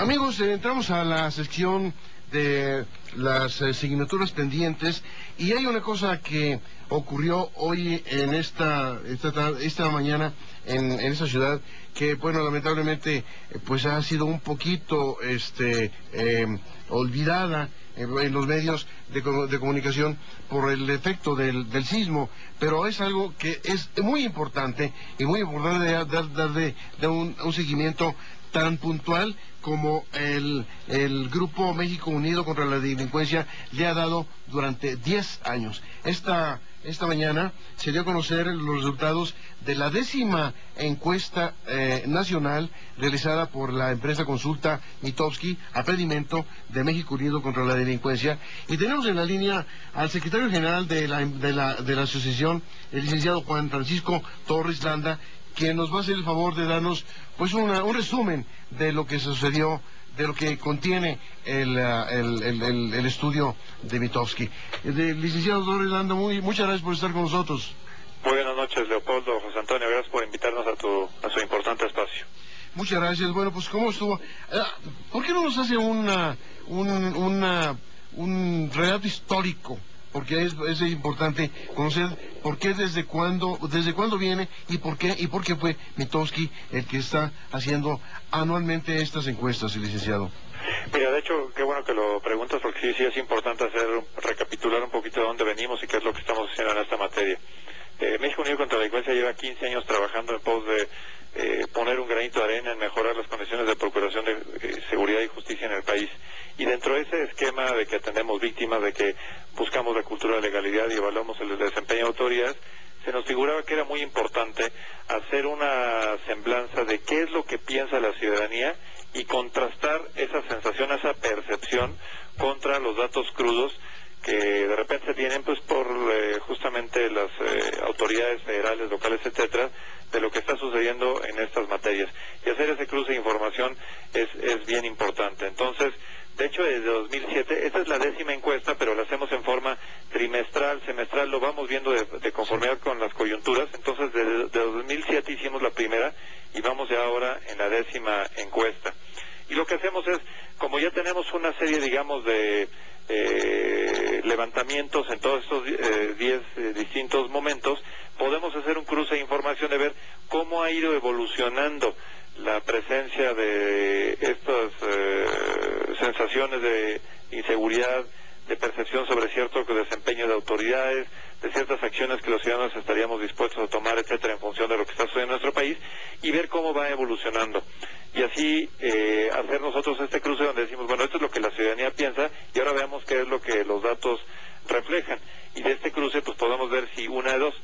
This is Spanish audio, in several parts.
Amigos, entramos a la sección de las asignaturas pendientes y hay una cosa que ocurrió hoy en esta mañana en esta ciudad que, bueno, lamentablemente pues ha sido un poquito olvidada en los medios de comunicación por el efecto del sismo, pero es algo que es muy importante y muy importante darle un seguimiento tan puntual como el Grupo México Unido contra la Delincuencia le ha dado durante 10 años. Esta mañana se dio a conocer los resultados de la 10ª encuesta nacional realizada por la empresa consulta Mitofsky a pedimento de México Unido contra la Delincuencia, y tenemos en la línea al secretario general de la asociación, el licenciado Juan Francisco Torres Landa, quien nos va a hacer el favor de darnos pues un resumen de lo que sucedió, de lo que contiene el estudio de Mitofsky. Licenciado Torres Landa, muchas gracias por estar con nosotros. Muy buenas noches, Leopoldo, José Antonio, gracias por invitarnos a su importante espacio. Muchas gracias. Bueno, pues ¿cómo estuvo? ¿Por qué no nos hace un relato histórico? Porque es importante conocer por qué, desde cuándo viene y por qué fue Mitofsky el que está haciendo anualmente estas encuestas, licenciado. Mira, de hecho, qué bueno que lo preguntas, porque sí es importante recapitular un poquito de dónde venimos y qué es lo que estamos haciendo en esta materia. México Unido contra la Delincuencia lleva 15 años trabajando en pos de poner un granito de arena en mejorar las condiciones de procuración de seguridad y justicia en el país. Y dentro de ese esquema de que atendemos víctimas, de que buscamos la cultura de legalidad y evaluamos el desempeño de autoridades, se nos figuraba que era muy importante hacer una semblanza de qué es lo que piensa la ciudadanía y contrastar esa sensación, esa percepción contra los datos crudos que de repente se tienen pues por justamente las autoridades federales, locales, etcétera, de lo que está sucediendo en estas materias. Y hacer ese cruce de información es bien importante. Entonces, de hecho, desde 2007, esta es la 10ª encuesta, pero la hacemos en forma trimestral, semestral, lo vamos viendo de conformidad con las coyunturas. Entonces, de 2007 hicimos la primera y vamos ya ahora en la 10ª encuesta. Y lo que hacemos es, como ya tenemos una serie, digamos, de levantamientos en todos estos 10 distintos momentos, podemos hacer un cruce de información de ver cómo ha ido evolucionando la presencia de estas sensaciones de inseguridad, de percepción sobre cierto desempeño de autoridades, de ciertas acciones que los ciudadanos estaríamos dispuestos a tomar, etcétera, en función de lo que está sucediendo en nuestro país, y ver cómo va evolucionando. Y así hacer nosotros este cruce donde decimos, bueno, esto es lo que la ciudadanía piensa, y ahora veamos qué es lo que los datos reflejan. Y de este cruce pues podemos ver si una de dos,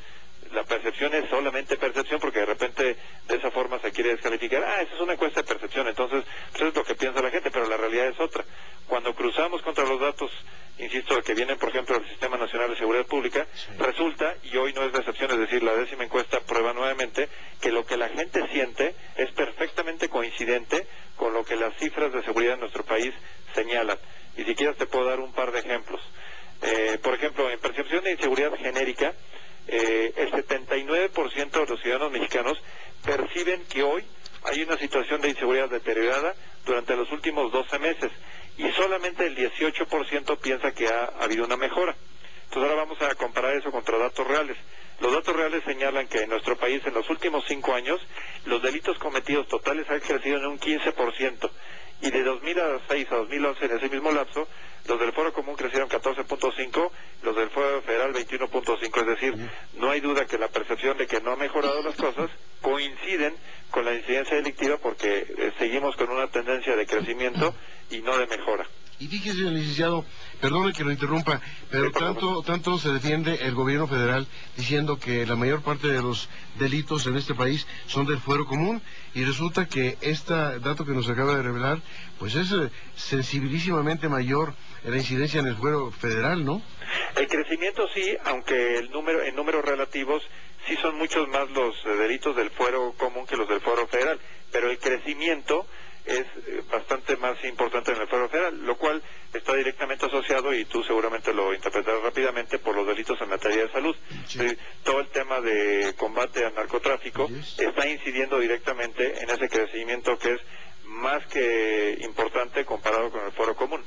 la percepción es solamente percepción, porque de repente de esa forma se quiere descalificar, esa es una encuesta de percepción, entonces pues es lo que piensa la gente, pero la realidad es otra. Cuando cruzamos contra los datos, insisto, que vienen por ejemplo del Sistema Nacional de Seguridad Pública, resulta, y hoy no es la excepción, es decir, la 10ª encuesta prueba nuevamente que lo que la gente siente es perfectamente coincidente con lo que las cifras de seguridad en nuestro país señalan. Y si quieres te puedo dar un par de ejemplos. Por ejemplo, en percepción de inseguridad genérica, el 79% de los ciudadanos mexicanos perciben que hoy hay una situación de inseguridad deteriorada durante los últimos 12 meses y solamente el 18% piensa que ha habido una mejora. Entonces ahora vamos a comparar eso contra datos reales. Los datos reales señalan que en nuestro país en los últimos 5 años los delitos cometidos totales han crecido en un 15%. Y de 2006 a 2011, en ese mismo lapso, los del Fuero Común crecieron 14.5, los del Fuero Federal 21.5, es decir, no hay duda que la percepción de que no han mejorado las cosas coinciden con la incidencia delictiva, porque seguimos con una tendencia de crecimiento y no de mejora. Y fíjese, licenciado, perdone que lo interrumpa, pero tanto se defiende el gobierno federal diciendo que la mayor parte de los delitos en este país son del fuero común, y resulta que este dato que nos acaba de revelar, pues es sensibilísimamente mayor la incidencia en el fuero federal, ¿no? El crecimiento sí, aunque en números relativos sí son muchos más los delitos del fuero común que los del fuero federal, pero el crecimiento es bastante más importante en el fuero federal, lo cual está directamente asociado, y tú seguramente lo interpretarás rápidamente, por los delitos en materia de salud. Sí. Todo el tema de combate al narcotráfico está incidiendo directamente en ese crecimiento que es más que importante comparado con el Foro Común.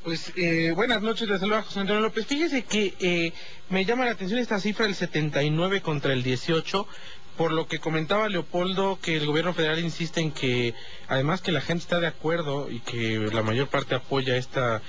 Pues buenas noches, les saluda José Antonio López. Fíjese que me llama la atención esta cifra del 79 contra el 18, por lo que comentaba Leopoldo, que el gobierno federal insiste en que, además que la gente está de acuerdo y que la mayor parte apoya esta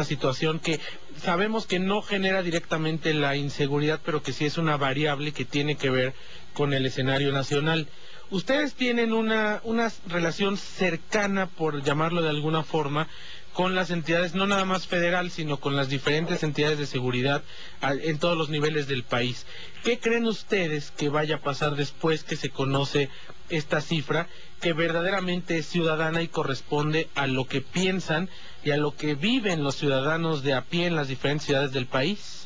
situación, que sabemos que no genera directamente la inseguridad, pero que sí es una variable que tiene que ver con el escenario nacional. Ustedes tienen una relación cercana, por llamarlo de alguna forma, con las entidades, no nada más federal, sino con las diferentes entidades de seguridad en todos los niveles del país. ¿Qué creen ustedes que vaya a pasar después que se conoce esta cifra, que verdaderamente es ciudadana y corresponde a lo que piensan y a lo que viven los ciudadanos de a pie en las diferentes ciudades del país?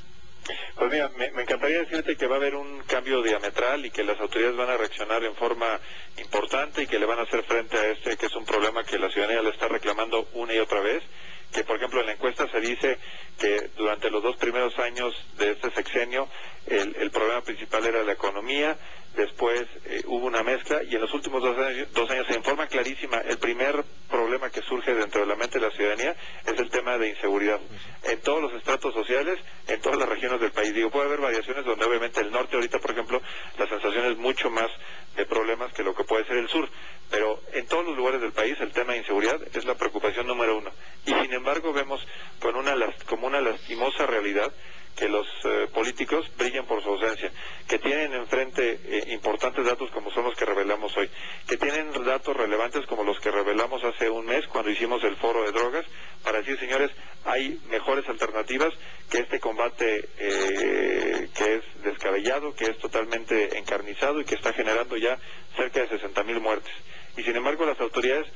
Pues mira, me encantaría decirte que va a haber un cambio diametral y que las autoridades van a reaccionar en forma importante y que le van a hacer frente a que es un problema que la ciudadanía le está reclamando una y otra vez, que por ejemplo en la encuesta se dice que durante los 2 primeros años de este sexenio el problema principal era la economía, después hubo una mezcla y en los últimos 2 años en forma clarísima el primer problema que surge dentro de la mente de la ciudadanía es el tema de inseguridad en todos los estratos sociales, en todas las regiones del país. Digo, puede haber variaciones donde obviamente el norte ahorita, por ejemplo, la sensación es mucho más de problemas que lo que puede ser el sur, pero en todos los lugares del país el tema de inseguridad es la preocupación número 1 y sin embargo vemos como una lastimosa realidad que los políticos brillan por su ausencia, que tienen enfrente importantes datos como son los que revelamos hoy, que tienen datos relevantes como los que revelamos hace un mes cuando hicimos el foro de drogas, para decir, señores, hay mejores alternativas que este combate que es descabellado, que es totalmente encarnizado y que está generando ya cerca de 60,000 muertes. Y sin embargo las autoridades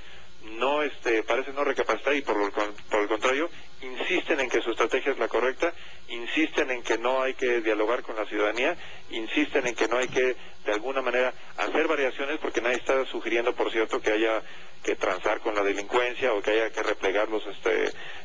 no parecen no recapacitar y por el contrario insisten en que su estrategia es la correcta, insisten en que no hay que dialogar con la ciudadanía, insisten en que no hay que de alguna manera hacer variaciones, porque nadie está sugiriendo, por cierto, que haya que transar con la delincuencia o que haya que replegar los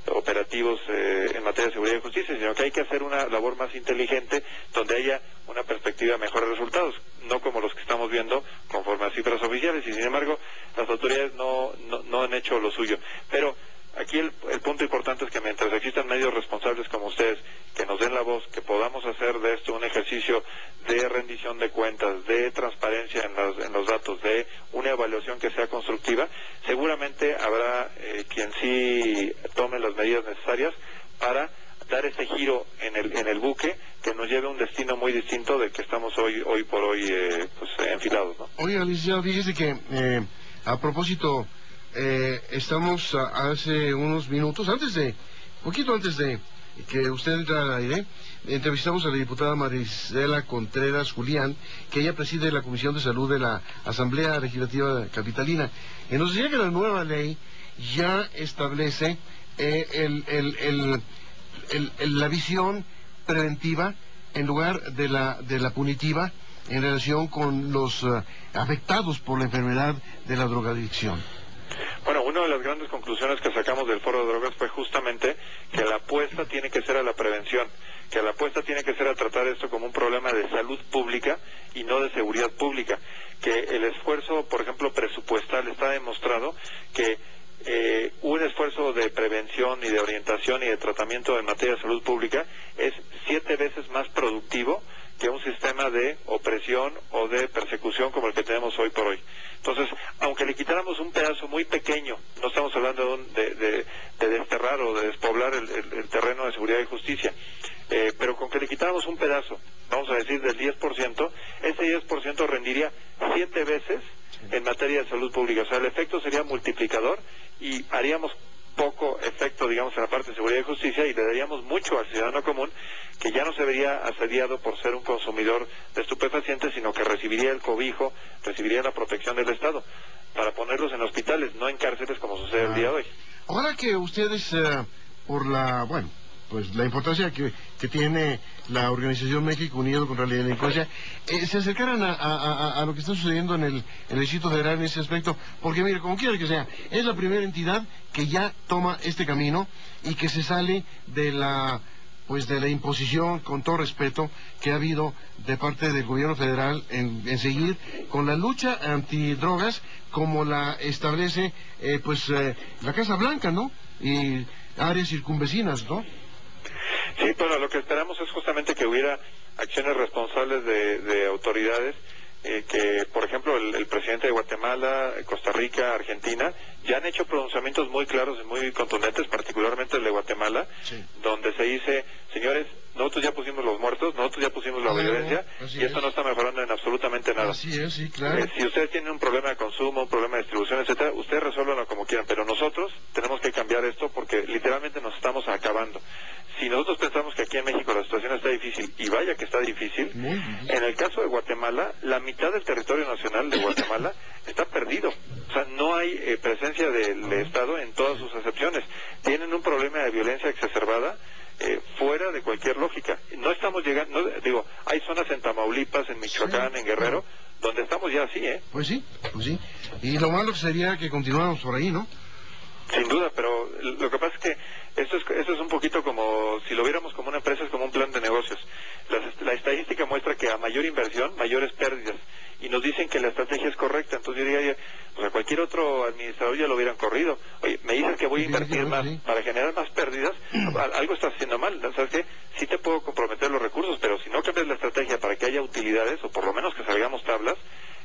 operativos en materia de seguridad y justicia, sino que hay que hacer una labor más inteligente donde haya una perspectiva de mejores resultados, no como los que estamos viendo conforme a cifras oficiales, y sin embargo las autoridades no han hecho lo suyo. Pero aquí el punto importante es que mientras existan medios responsables como ustedes, que nos den la voz, que podamos hacer de esto un ejercicio de rendición de cuentas, de transparencia en los datos, de una evaluación que sea constructiva, seguramente habrá quien sí tome las medidas necesarias para dar ese giro en el buque que nos lleve a un destino muy distinto del que estamos hoy por hoy enfilados, ¿no? Oiga, licenciado, fíjese que a propósito, estamos hace unos minutos, poquito antes de que usted entre al aire, entrevistamos a la diputada Marisela Contreras Julián, que ella preside la Comisión de Salud de la Asamblea Legislativa Capitalina, y nos decía que la nueva ley ya establece la visión preventiva en lugar de la punitiva en relación con los afectados por la enfermedad de la drogadicción. Bueno, una de las grandes conclusiones que sacamos del foro de drogas fue justamente que la apuesta tiene que ser a la prevención, que la apuesta tiene que ser a tratar esto como un problema de salud pública y no de seguridad pública, que el esfuerzo, por ejemplo, presupuestal está demostrado que un esfuerzo de prevención y de orientación y de tratamiento en materia de salud pública es 7 veces más productivo que un sistema de opresión o de persecución como el que tenemos hoy por hoy. Entonces, aunque le quitáramos un pedazo muy pequeño, no estamos hablando de desterrar o de despoblar el terreno de seguridad y justicia, pero con que le quitáramos un pedazo, vamos a decir del 10%, ese 10% rendiría 7 veces en materia de salud pública. O sea, el efecto sería multiplicador y haríamos poco efecto, digamos, en la parte de seguridad y justicia y le daríamos mucho al ciudadano común, que ya no se vería asediado por ser un consumidor de estupefacientes, sino que recibiría el cobijo, recibiría la protección del Estado para ponerlos en hospitales, no en cárceles como sucede el día de hoy. Ahora que ustedes, por la importancia que tiene la Organización México Unido contra la Delincuencia, se acercaran a lo que está sucediendo en el Distrito Federal en ese aspecto, porque mire, como quiera que sea, es la primera entidad que ya toma este camino y que se sale de la pues de la imposición, con todo respeto, que ha habido de parte del gobierno federal en seguir con la lucha antidrogas como la establece la Casa Blanca, ¿no? Y áreas circunvecinas, ¿no? Sí, bueno, lo que esperamos es justamente que hubiera acciones responsables de autoridades, que, por ejemplo, el presidente de Guatemala, Costa Rica, Argentina, ya han hecho pronunciamientos muy claros y muy contundentes, particularmente el de Guatemala, sí, donde se dice, señores, nosotros ya pusimos los muertos, nosotros ya pusimos la violencia, y esto no está mejorando en absolutamente nada. Así es, sí, claro. Si ustedes tienen un problema de consumo, un problema de distribución, etcétera, ustedes resuélvanlo como quieran, pero nosotros tenemos que cambiar esto porque literalmente nos estamos acabando. Si nosotros pensamos que aquí en México la situación está difícil, y vaya que está difícil, en el caso de Guatemala, la mitad del territorio nacional de Guatemala está perdido. O sea, no hay presencia del Estado en todas sus acepciones. Tienen un problema de violencia exacerbada fuera de cualquier lógica. No estamos llegando, hay zonas en Tamaulipas, en Michoacán, en Guerrero, donde estamos ya así, ¿eh? Pues sí. Y lo malo sería que continuáramos por ahí, ¿no? Sin duda, pero lo que pasa es que esto es un poquito como, si lo viéramos como una empresa, es como un plan de negocios. La estadística muestra que a mayor inversión, mayores pérdidas. Y nos dicen que la estrategia es correcta. Entonces yo diría, pues a cualquier otro administrador ya lo hubieran corrido. Oye, me dices que voy a invertir más para generar más pérdidas, algo estás haciendo mal. ¿Sabes qué? Sí te puedo comprometer los recursos, pero si no cambias la estrategia para que haya utilidades, o por lo menos que salgamos tablas,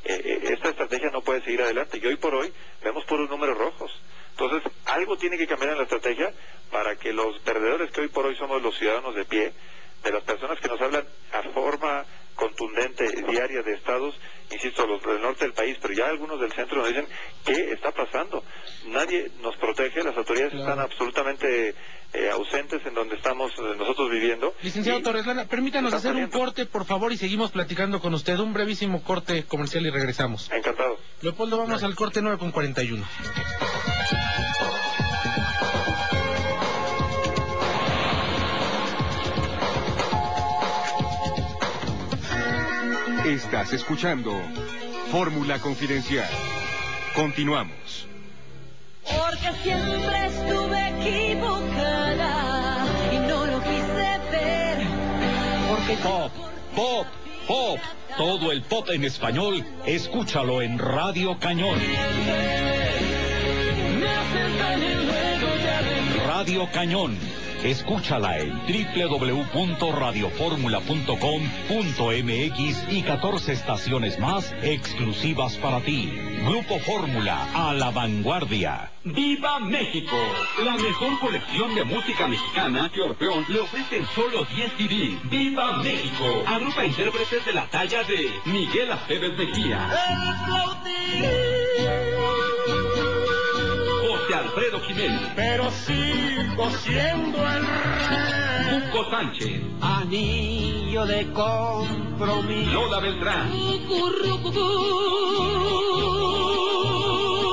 esta estrategia no puede seguir adelante. Y hoy por hoy vemos puros números rojos. Entonces, algo tiene que cambiar en la estrategia para que los perdedores que hoy por hoy somos los ciudadanos de pie, de las personas que nos hablan a forma contundente, diaria, de estados, insisto, los del norte del país, pero ya algunos del centro nos dicen, ¿qué está pasando? Nadie nos protege, las autoridades están absolutamente ausentes en donde estamos nosotros viviendo. Licenciado Torres Landa, permítanos hacer un corte, por favor, y seguimos platicando con usted. Un brevísimo corte comercial y regresamos. Encantado. Leopoldo, vamos al corte 9:41. Estás escuchando Fórmula Confidencial. Continuamos. Porque siempre estuve equivocada y no lo quise ver. Porque Pop. Todo el pop en español, escúchalo en Radio Cañón. Radio Cañón. Escúchala en www.radioformula.com.mx y 14 estaciones más exclusivas para ti. Grupo Fórmula, a la vanguardia. ¡Viva México! La mejor colección de música mexicana que Orfeón le ofrece en solo 10 CDs. ¡Viva México! Agrupa intérpretes de la talla de Miguel Aceves Mejía, José Alfredo Jiménez, pero sigo siendo el rey. Cuco Sánchez, Anillo de compromiso. Lola Beltrán,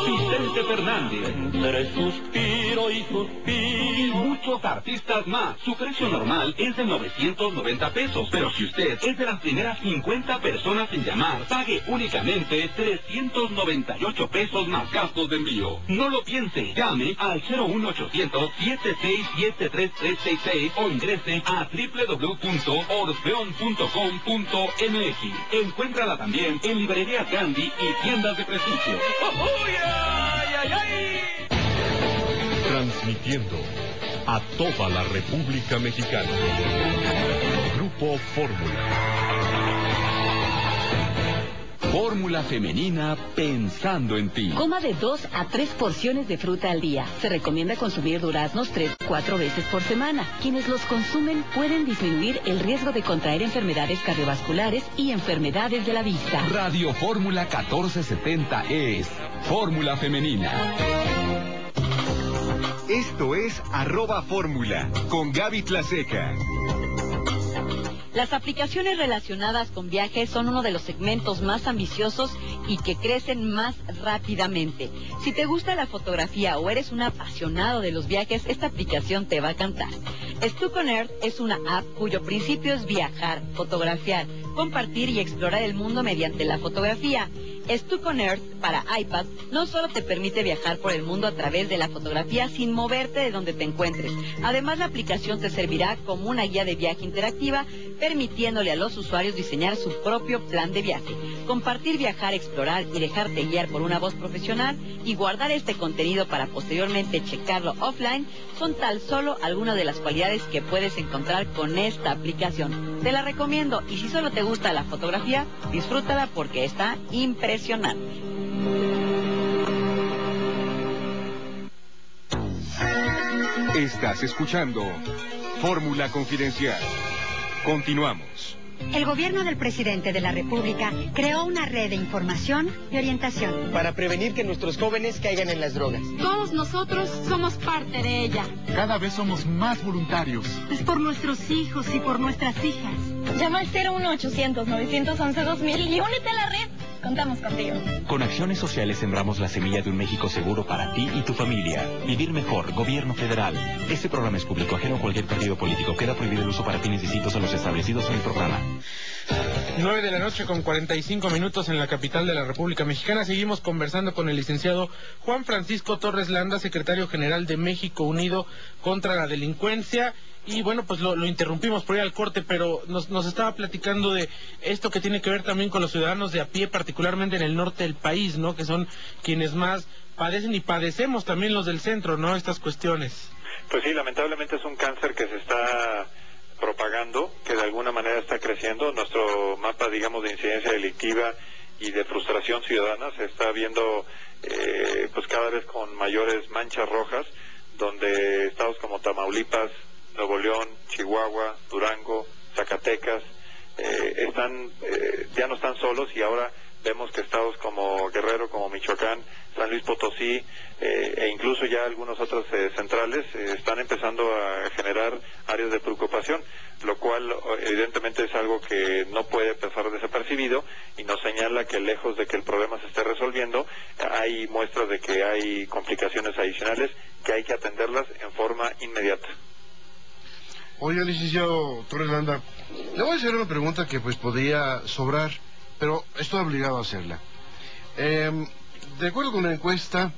Vicente Fernández, Entre suspiro y suspiro. y muchos artistas más. Su precio normal es de 990 pesos, pero si usted es de las primeras 50 personas en llamar, pague únicamente 398 pesos más gastos de envío. No lo piense, llame al 01800-7673366 o ingrese a www.orfeon.com.mx. Encuéntrala también en librerías Gandhi y tiendas de prestigio. Transmitiendo a toda la República Mexicana. Grupo Fórmula. Fórmula femenina pensando en ti. Coma de 2 a 3 porciones de fruta al día. Se recomienda consumir duraznos 3-4 veces por semana. Quienes los consumen pueden disminuir el riesgo de contraer enfermedades cardiovasculares y enfermedades de la vista. Radio Fórmula 1470 es Fórmula femenina. Esto es @Fórmula con Gaby Tlaseca. Las aplicaciones relacionadas con viajes son uno de los segmentos más ambiciosos y que crecen más rápidamente. Si te gusta la fotografía o eres un apasionado de los viajes, esta aplicación te va a encantar. Stuck on Earth es una app cuyo principio es viajar, fotografiar, compartir y explorar el mundo mediante la fotografía. Stuck on Earth para iPad no solo te permite viajar por el mundo a través de la fotografía sin moverte de donde te encuentres. Además, la aplicación te servirá como una guía de viaje interactiva, permitiéndole a los usuarios diseñar su propio plan de viaje, compartir, viajar, explorar y dejarte guiar por una voz profesional y guardar este contenido para posteriormente checarlo offline son tan solo algunas de las cualidades que puedes encontrar con esta aplicación. Te la recomiendo y si solo te gusta la fotografía, disfrútala porque está impresionante. Estás escuchando Fórmula Confidencial. Continuamos. El gobierno del presidente de la República creó una red de información y orientación para prevenir que nuestros jóvenes caigan en las drogas. Todos nosotros somos parte de ella. Cada vez somos más voluntarios. Es por nuestros hijos y por nuestras hijas. Llama al 01800-911-2000 y únete a la red. Contamos contigo. Con acciones sociales sembramos la semilla de un México seguro para ti y tu familia. Vivir mejor, Gobierno Federal. Este programa es público, ajeno a cualquier partido político. Queda prohibido el uso para fines distintos a los establecidos en el programa. 9 de la noche con 45 minutos en la capital de la República Mexicana. Seguimos conversando con el licenciado Juan Francisco Torres Landa, secretario general de México Unido contra la Delincuencia. Y bueno, pues lo interrumpimos por ir al corte, pero nos estaba platicando de esto que tiene que ver también con los ciudadanos de a pie, particularmente en el norte del país, ¿no? Que son quienes más padecen y padecemos también los del centro, ¿no? Estas cuestiones. Pues sí, lamentablemente es un cáncer que se está propagando, que de alguna manera está creciendo. Nuestro mapa, digamos, de incidencia delictiva y de frustración ciudadana se está viendo pues cada vez con mayores manchas rojas, donde estados como Tamaulipas, Nuevo León, Chihuahua, Durango, Zacatecas ya no están solos, y ahora vemos que estados como Guerrero, como Michoacán, San Luis Potosí e incluso ya algunos otros centrales están empezando a generar áreas de preocupación, lo cual evidentemente es algo que no puede pasar desapercibido y nos señala que lejos de que el problema se esté resolviendo, hay muestras de que hay complicaciones adicionales que hay que atenderlas en forma inmediata. Oiga, licenciado Torres Landa, le voy a hacer una pregunta que pues podría sobrar, pero estoy obligado a hacerla. De acuerdo con la encuesta,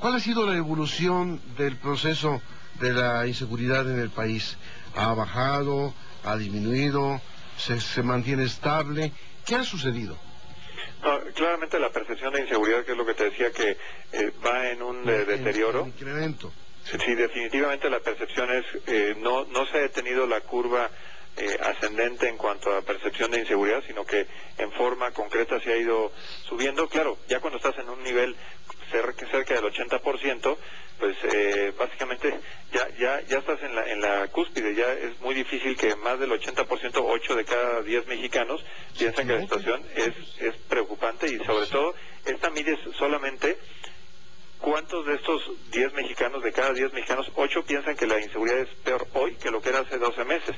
¿cuál ha sido la evolución del proceso de la inseguridad en el país? ¿Ha bajado? ¿Ha disminuido? ¿Se mantiene estable? ¿Qué ha sucedido? No, claramente la percepción de inseguridad, que es lo que te decía, que va en un deterioro. En incremento. Sí, definitivamente la percepción es, no se ha detenido la curva ascendente en cuanto a percepción de inseguridad, sino que en forma concreta se ha ido subiendo. Claro, ya cuando estás en un nivel cerca del 80%, pues básicamente ya estás en la cúspide. Ya es muy difícil que más del 80%, 8 de cada 10 mexicanos piensan que la situación es preocupante, y sobre todo esta mide solamente cuántos de estos 10 mexicanos, de cada 10 mexicanos, 8 piensan que la inseguridad es peor hoy que lo que era hace 12 meses.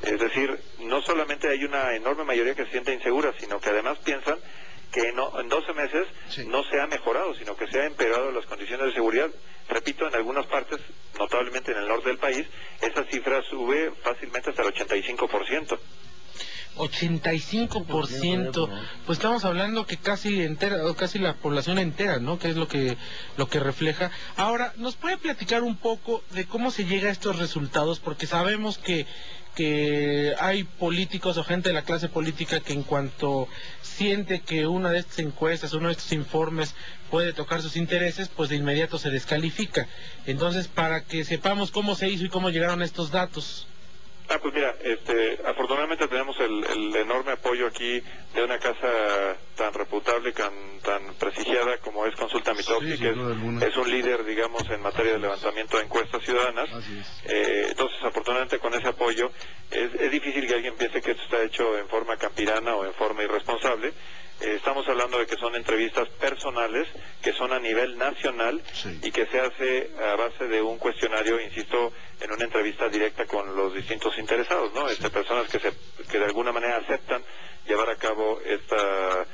Es decir, no solamente hay una enorme mayoría que se siente insegura, sino que además piensan que en 12 meses no se ha mejorado, sino que se ha empeorado las condiciones de seguridad. Repito, en algunas partes, notablemente en el norte del país, esa cifra sube fácilmente hasta el 85%. 85%, pues estamos hablando que casi la población entera, ¿no? Que es lo que refleja. Ahora, ¿nos puede platicar un poco de cómo se llega a estos resultados? Porque sabemos que hay políticos o gente de la clase política que en cuanto siente que una de estas encuestas, uno de estos informes puede tocar sus intereses, pues de inmediato se descalifica. Entonces, para que sepamos cómo se hizo y cómo llegaron estos datos. Pues mira, afortunadamente tenemos el enorme apoyo aquí de una casa tan reputable, tan prestigiada como es Consulta Mitofsky, que es un líder, digamos, en materia de levantamiento de encuestas ciudadanas. Entonces, afortunadamente con ese apoyo, es difícil que alguien piense que esto está hecho en forma campirana o en forma irresponsable. Estamos hablando de que son entrevistas personales, que son a nivel nacional, y que se hace a base de un cuestionario, insisto, en una entrevista directa con los distintos interesados, ¿no? Personas que de alguna manera aceptan llevar a cabo esta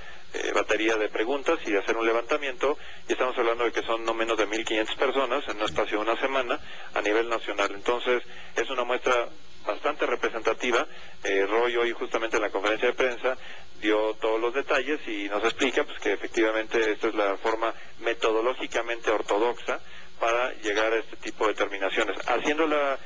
batería de preguntas y hacer un levantamiento, y estamos hablando de que son no menos de 1.500 personas en un espacio de una semana a nivel nacional. Entonces, es una muestra bastante representativa. Roy hoy justamente en la conferencia de prensa dio todos los detalles y nos explica pues que efectivamente esta es la forma metodológicamente ortodoxa para llegar a este tipo de determinaciones, haciendo la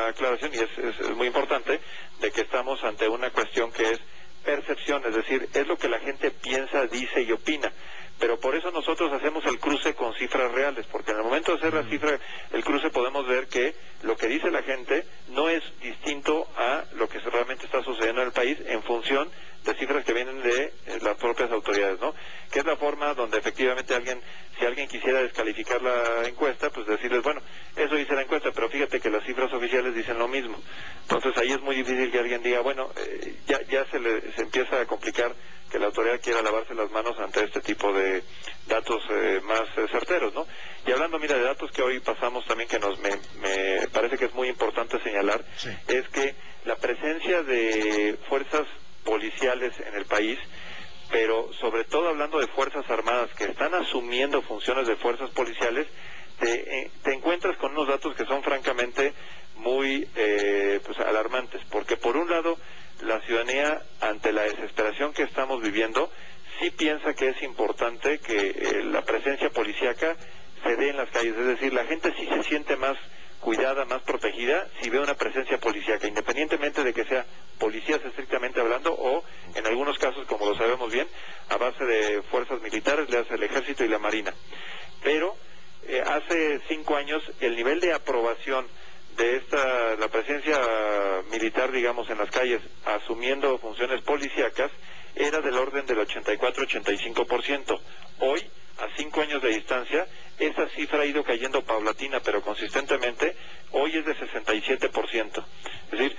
aclaración, y es muy importante, de que estamos ante una cuestión que es percepción, es decir, es lo que la gente piensa, dice y opina. Pero por eso nosotros hacemos el cruce con cifras reales, porque en el momento de hacer la cifra, el cruce, podemos ver que lo que dice la gente no es distinto a lo que realmente está sucediendo en el país en función de cifras que vienen de las propias autoridades, ¿no? Que es la forma donde efectivamente si alguien quisiera descalificar la encuesta, pues decirles, bueno, eso dice la encuesta, pero fíjate que las cifras oficiales dicen lo mismo. Entonces ahí es muy difícil que alguien diga, bueno, ya se empieza a complicar que la autoridad quiera lavarse las manos ante este tipo de datos más certeros, ¿no? Y hablando, mira, de datos que hoy pasamos también, que me parece que es muy importante señalar, sí, es que la presencia de fuerzas policiales en el país, pero sobre todo hablando de fuerzas armadas que están asumiendo funciones de fuerzas policiales, te encuentras con unos datos que son francamente muy pues alarmantes, porque por un lado la ciudadanía, ante la desesperación que estamos viviendo, sí piensa que es importante que la presencia policíaca se dé en las calles, es decir, la gente sí se siente más cuidada, más protegida si ve una presencia policíaca, independientemente de que sea policías estrictamente hablando o, en algunos casos, como lo sabemos bien, a base de fuerzas militares, le hace el Ejército y la Marina. Pero hace 5 años el nivel de aprobación de la presencia militar, digamos, en las calles, asumiendo funciones policíacas, era del orden del 84-85%. Hoy, a 5 años de distancia, esa cifra ha ido cayendo paulatina, pero consistentemente. Hoy es de 67%. Es decir,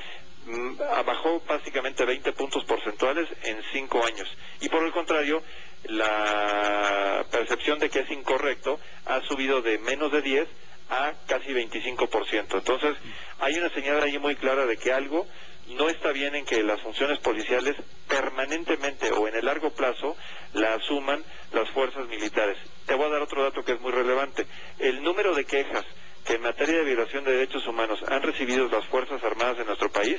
bajó básicamente 20 puntos porcentuales en 5 años. Y por el contrario, la percepción de que es incorrecto ha subido de menos de 10 a casi 25%. Entonces, hay una señal ahí muy clara de que algo no está bien en que las funciones policiales permanentemente o en el largo plazo la asuman las fuerzas militares. Te voy a dar otro dato que es muy relevante. El número de quejas que en materia de violación de derechos humanos han recibido las Fuerzas Armadas de nuestro país,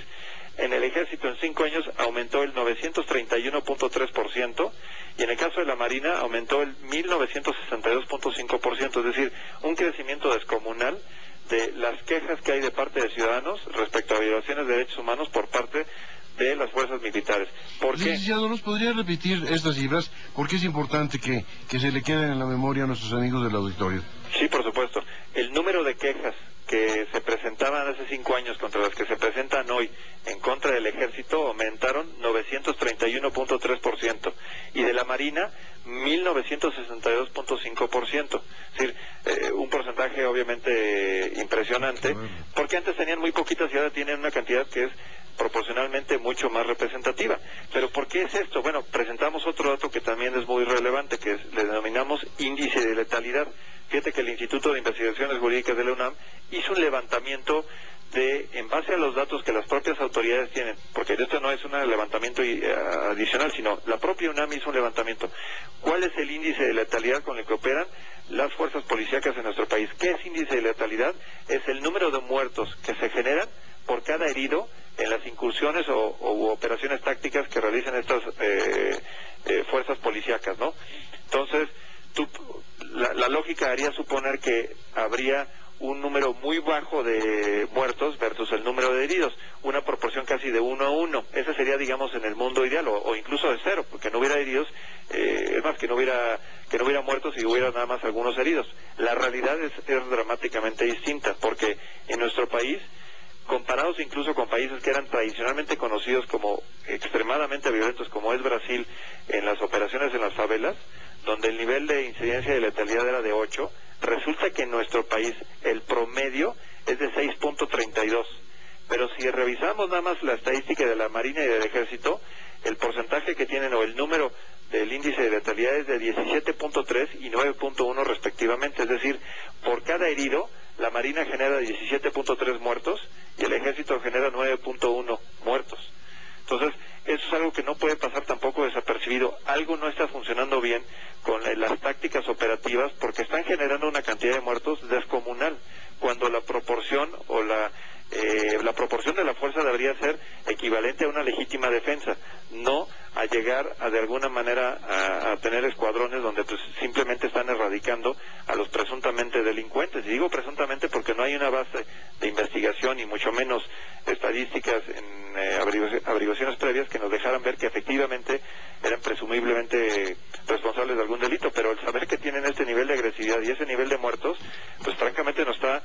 en el Ejército en 5 años aumentó el 931.3%, y en el caso de la Marina aumentó el 1962.5%, es decir, un crecimiento descomunal de las quejas que hay de parte de ciudadanos respecto a violaciones de derechos humanos por parte de las fuerzas militares. ¿Por qué? Licenciado, ¿nos podría repetir estas cifras? Porque es importante que se le queden en la memoria a nuestros amigos del auditorio. Sí, por supuesto. El número de quejas que se presentaban hace 5 años contra las que se presentan hoy en contra del Ejército aumentaron 931.3%, y de la Marina 1962.5%. Es decir, un porcentaje obviamente impresionante, porque antes tenían muy poquitas y ahora tienen una cantidad que es proporcionalmente mucho más representativa. ¿Pero por qué es esto? Bueno, presentamos otro dato que también es muy relevante, que le denominamos índice de letalidad. Fíjate que el Instituto de Investigaciones Jurídicas de la UNAM hizo un levantamiento en base a los datos que las propias autoridades tienen, porque esto no es un levantamiento adicional, sino la propia UNAM hizo un levantamiento. ¿Cuál es el índice de letalidad con el que operan las fuerzas policíacas en nuestro país? ¿Qué es índice de letalidad? Es el número de muertos que se generan por cada herido en las incursiones o operaciones tácticas que realizan estas fuerzas policíacas, ¿no? Entonces, la lógica haría suponer que habría un número muy bajo de muertos versus el número de heridos, una proporción casi de 1 a 1. Ese sería, digamos, en el mundo ideal, o incluso de 0, porque no hubiera heridos, es más, que no hubiera muertos y hubiera nada más algunos heridos. La realidad es dramáticamente distinta, porque en nuestro país, comparados incluso con países que eran tradicionalmente conocidos como extremadamente violentos, como es Brasil, en las operaciones en las favelas, donde el nivel de incidencia de letalidad era de 8, resulta que en nuestro país el promedio es de 6.32. Pero si revisamos nada más la estadística de la Marina y del Ejército, el porcentaje que tienen o el número del índice de letalidad es de 17.3 y 9.1 respectivamente. Es decir, por cada herido, la Marina genera 17.3 muertos y el Ejército genera 9.1 muertos. Entonces, eso es algo que no puede pasar tampoco desapercibido. Algo no está funcionando bien con las tácticas operativas, porque están generando una cantidad de muertos descomunal, cuando la proporción o la proporción de la fuerza debería ser equivalente a una legítima defensa, no a llegar a de alguna manera a tener escuadrones donde pues simplemente están erradicando a los presuntamente delincuentes. Y digo presuntamente porque no hay una base de investigación y mucho menos estadísticas en averiguaciones previas que nos dejaran ver que efectivamente eran presumiblemente responsables de algún delito, pero el saber que tienen este nivel de agresividad y ese nivel de muertos, pues francamente nos está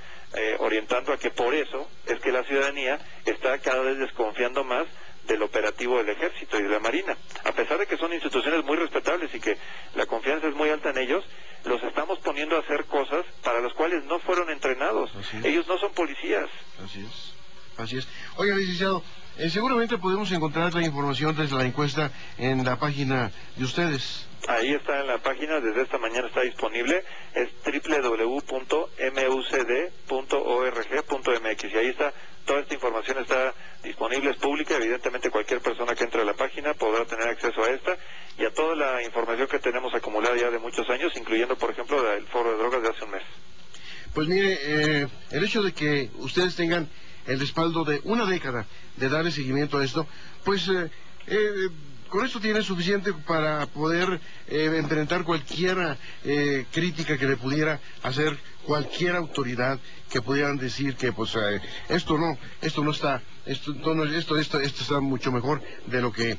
orientando a que por eso es que la ciudadanía está cada vez desconfiando más del operativo del Ejército y de la Marina. A pesar de que son instituciones muy respetables y que la confianza es muy alta en ellos, los estamos poniendo a hacer cosas para las cuales no fueron entrenados. Ellos no son policías. Así es. Oiga, licenciado, seguramente podemos encontrar la información desde la encuesta en la página de ustedes. Ahí está en la página, desde esta mañana está disponible, es www.mucd.org.mx y ahí está, toda esta información está disponible, es pública, evidentemente cualquier persona que entre a la página podrá tener acceso a esta y a toda la información que tenemos acumulada ya de muchos años, incluyendo por ejemplo el foro de drogas de hace un mes. Pues mire, el hecho de que ustedes tengan el respaldo de una década de darle seguimiento a esto, pues con esto tiene suficiente para poder enfrentar cualquier crítica que le pudiera hacer cualquier autoridad que pudieran decir que pues esto no está mucho mejor de lo que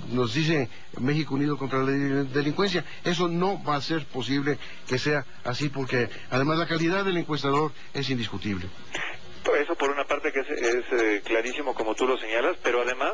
nos dice México Unido contra la Delincuencia. Eso no va a ser posible que sea así porque además la calidad del encuestador es indiscutible. Eso por una parte que es clarísimo como tú lo señalas, pero además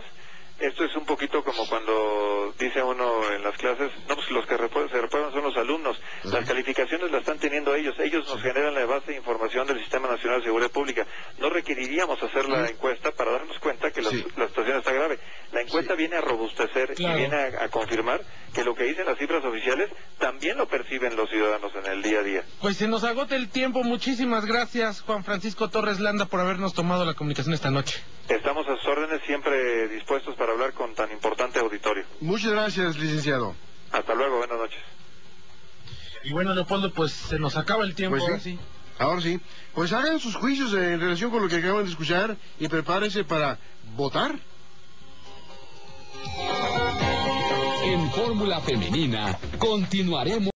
esto es un poquito como cuando dice uno en las clases, no, pues los que se reprueban son los alumnos, las calificaciones las están teniendo ellos nos generan la base de información del Sistema Nacional de Seguridad Pública. No requeriríamos hacer la encuesta para darnos cuenta que la situación está grave. La encuesta viene a robustecer y viene a confirmar que lo que dicen las cifras oficiales también lo perciben los ciudadanos en el día a día. Pues se nos agota el tiempo. Muchísimas gracias, Juan Francisco Torres Landa, por habernos tomado la comunicación esta noche. Estamos a sus órdenes, siempre dispuestos para hablar con tan importante auditorio. Muchas gracias, licenciado. Hasta luego, buenas noches. Y bueno, Leopoldo, pues se nos acaba el tiempo. Pues sí. Ahora sí. Pues hagan sus juicios en relación con lo que acaban de escuchar y prepárense para votar. En Fórmula Femenina continuaremos